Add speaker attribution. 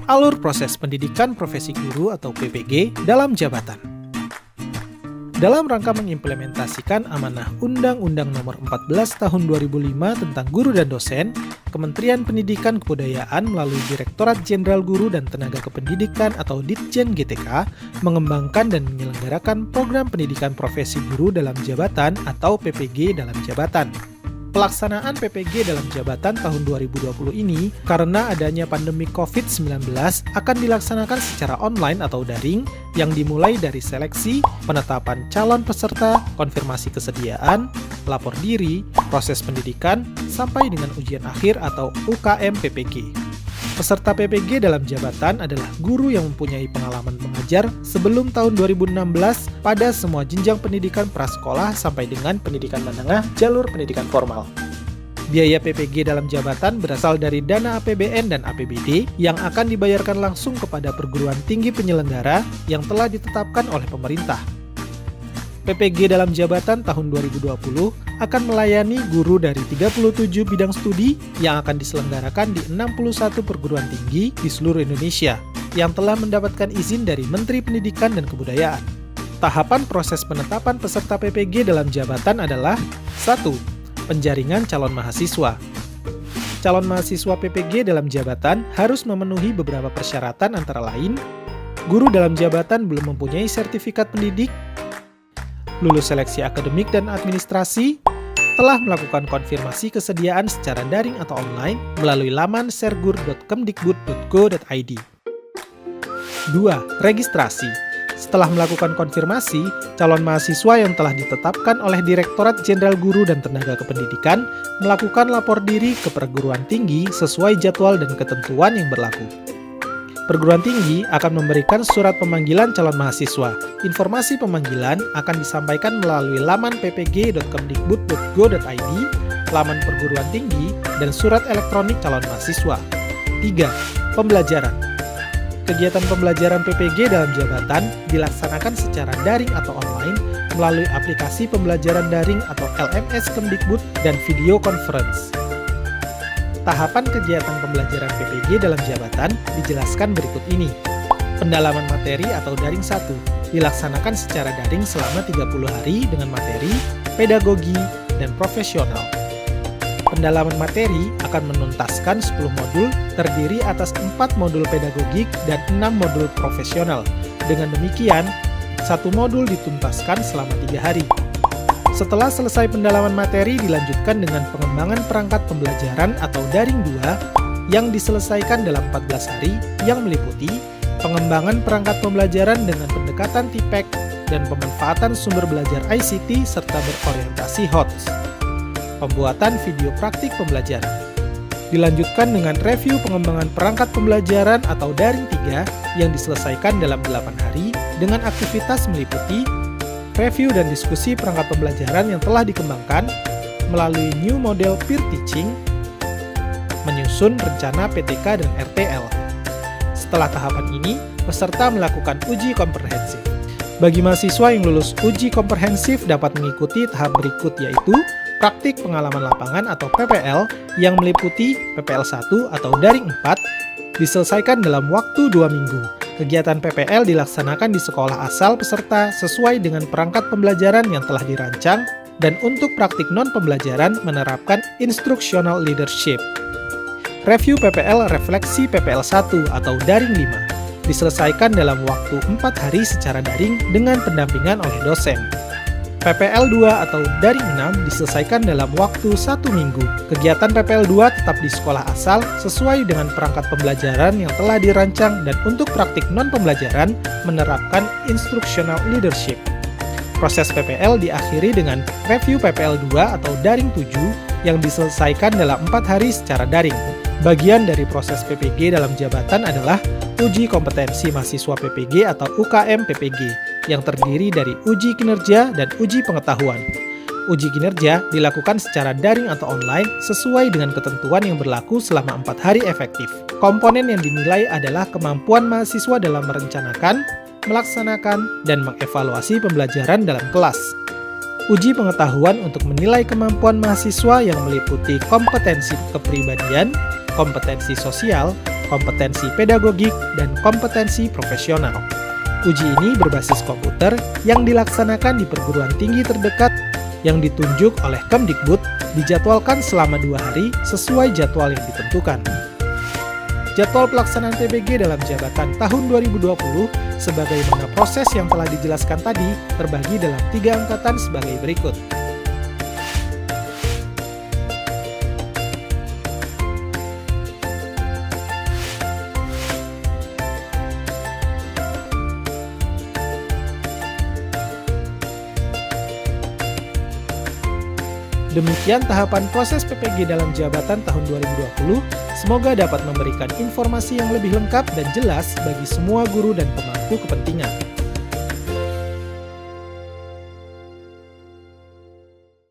Speaker 1: alur proses pendidikan profesi guru atau PPG dalam jabatan. Dalam rangka mengimplementasikan amanah Undang-Undang Nomor 14 Tahun 2005 tentang Guru dan Dosen, Kementerian Pendidikan Kebudayaan melalui Direktorat Jenderal Guru dan Tenaga Kependidikan atau Ditjen GTK mengembangkan dan menyelenggarakan program pendidikan profesi guru dalam jabatan atau PPG dalam jabatan. Pelaksanaan PPG dalam jabatan tahun 2020 ini karena adanya pandemi COVID-19 akan dilaksanakan secara online atau daring yang dimulai dari seleksi, penetapan calon peserta, konfirmasi kesediaan, lapor diri, proses pendidikan, sampai dengan ujian akhir atau UKM PPG. Peserta PPG dalam jabatan adalah guru yang mempunyai pengalaman mengajar sebelum tahun 2016 pada semua jenjang pendidikan prasekolah sampai dengan pendidikan menengah jalur pendidikan formal. Biaya PPG dalam jabatan berasal dari dana APBN dan APBD yang akan dibayarkan langsung kepada perguruan tinggi penyelenggara yang telah ditetapkan oleh pemerintah. PPG dalam jabatan tahun 2020 akan melayani guru dari 37 bidang studi yang akan diselenggarakan di 61 perguruan tinggi di seluruh Indonesia yang telah mendapatkan izin dari Menteri Pendidikan dan Kebudayaan. Tahapan proses penetapan peserta PPG dalam jabatan adalah 1. Penjaringan calon mahasiswa. Calon mahasiswa PPG dalam jabatan harus memenuhi beberapa persyaratan antara lain, guru dalam jabatan belum mempunyai sertifikat pendidik, lulus seleksi akademik dan administrasi, telah melakukan konfirmasi kesediaan secara daring atau online melalui laman sergur.kemdikbud.go.id. 2. Registrasi. Setelah melakukan konfirmasi, calon mahasiswa yang telah ditetapkan oleh Direktorat Jenderal Guru dan Tenaga Kependidikan melakukan lapor diri ke perguruan tinggi sesuai jadwal dan ketentuan yang berlaku. Perguruan tinggi akan memberikan surat pemanggilan calon mahasiswa. Informasi pemanggilan akan disampaikan melalui laman ppg.kemdikbud.go.id, laman perguruan tinggi, dan surat elektronik calon mahasiswa. 3. Pembelajaran. Kegiatan pembelajaran PPG dalam jabatan dilaksanakan secara daring atau online melalui aplikasi pembelajaran daring atau LMS Kemdikbud dan video conference. Tahapan kegiatan pembelajaran PPG dalam jabatan dijelaskan berikut ini. Pendalaman materi atau daring 1 dilaksanakan secara daring selama 30 hari dengan materi, pedagogi, dan profesional. Pendalaman materi akan menuntaskan 10 modul terdiri atas 4 modul pedagogik dan 6 modul profesional. Dengan demikian, 1 modul dituntaskan selama 3 hari. Setelah selesai pendalaman materi dilanjutkan dengan pengembangan perangkat pembelajaran atau daring 2 yang diselesaikan dalam 14 hari yang meliputi pengembangan perangkat pembelajaran dengan pendekatan TPEC dan pemanfaatan sumber belajar ICT serta berorientasi HOTS. Pembuatan video praktik pembelajaran. Dilanjutkan dengan review pengembangan perangkat pembelajaran atau daring 3 yang diselesaikan dalam 8 hari dengan aktivitas meliputi review dan diskusi perangkat pembelajaran yang telah dikembangkan melalui new model peer teaching, menyusun rencana PTK dan RTL. Setelah tahapan ini, peserta melakukan uji komprehensif. Bagi mahasiswa yang lulus uji komprehensif dapat mengikuti tahap berikut yaitu praktik pengalaman lapangan atau PPL yang meliputi PPL 1 atau daring 4 diselesaikan dalam waktu 2 minggu. Kegiatan PPL dilaksanakan di sekolah asal peserta sesuai dengan perangkat pembelajaran yang telah dirancang dan untuk praktik non-pembelajaran menerapkan instructional leadership. Review PPL refleksi PPL 1 atau daring 5 diselesaikan dalam waktu 4 hari secara daring dengan pendampingan oleh dosen. PPL 2 atau daring 6 diselesaikan dalam waktu 1 minggu. Kegiatan PPL 2 tetap di sekolah asal sesuai dengan perangkat pembelajaran yang telah dirancang dan untuk praktik non-pembelajaran menerapkan instructional leadership. Proses PPL diakhiri dengan review PPL 2 atau daring 7 yang diselesaikan dalam 4 hari secara daring. Bagian dari proses PPG dalam jabatan adalah uji kompetensi mahasiswa PPG atau UKM PPG yang terdiri dari uji kinerja dan uji pengetahuan. Uji kinerja dilakukan secara daring atau online sesuai dengan ketentuan yang berlaku selama 4 hari efektif. Komponen yang dinilai adalah kemampuan mahasiswa dalam merencanakan, melaksanakan, dan mengevaluasi pembelajaran dalam kelas. Uji pengetahuan untuk menilai kemampuan mahasiswa yang meliputi kompetensi kepribadian, kompetensi sosial, kompetensi pedagogik, dan kompetensi profesional. Uji ini berbasis komputer yang dilaksanakan di perguruan tinggi terdekat yang ditunjuk oleh Kemdikbud, dijadwalkan selama 2 hari sesuai jadwal yang ditentukan. Jadwal pelaksanaan PBG dalam jabatan tahun 2020 sebagaimana proses yang telah dijelaskan tadi terbagi dalam 3 angkatan sebagai berikut. Demikian tahapan proses PPG dalam jabatan tahun 2020, semoga dapat memberikan informasi yang lebih lengkap dan jelas bagi semua guru dan pemangku kepentingan.